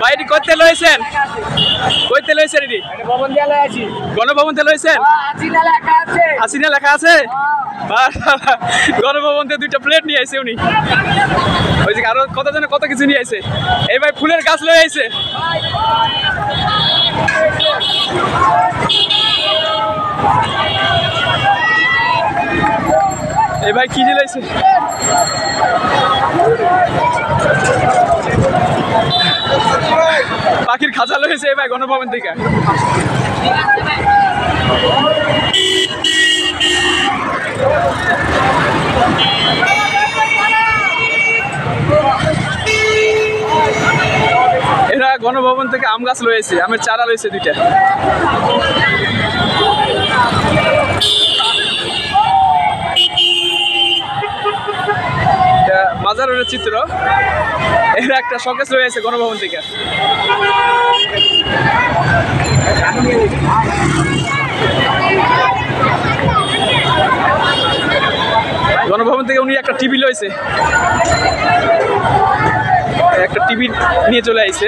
ভাই এটি কইতে লইছেন কইতে লইছেন এটি ভবন দিয়ে লইছি গণভবন থেকে লইছেন হাসিনা লেখা আছে হাসিনা লেখা আছে গণভবন থেকে দুইটা প্লেট নিয়ে আইছে উনি ওই যে আরো কত জন কত কিছু নিয়ে আইছে এই ভাই ফুলের গাছ লয়ে আইছে এই ভাই কি দিলাইছে পাখির খাঁচা লয়েছে এই ভাই গণভবন থেকে এরা গণভবন থেকে আম গাছ লয়েছে আমের চারা লয়েছে দুইটা বাজারের চিত্র এরা একটা শোকেস রয়েছে গণভবন থেকে গণভবন থেকে উনি একটা টিভি লয়েছে একটা টিভি নিয়ে চলে আইছে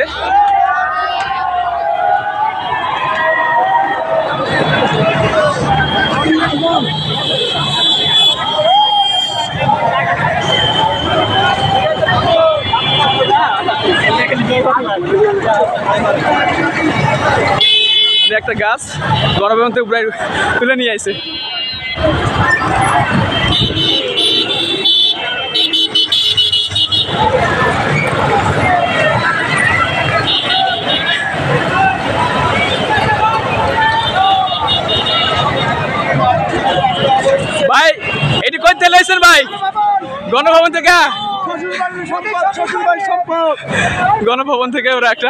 একটা গাছ গণভবন থেকে তুলে নিয়ে আইছে ভাই এটি কইতে লইছেন ভাই গণভবন থেকে গণভবন থেকে ওরা একটা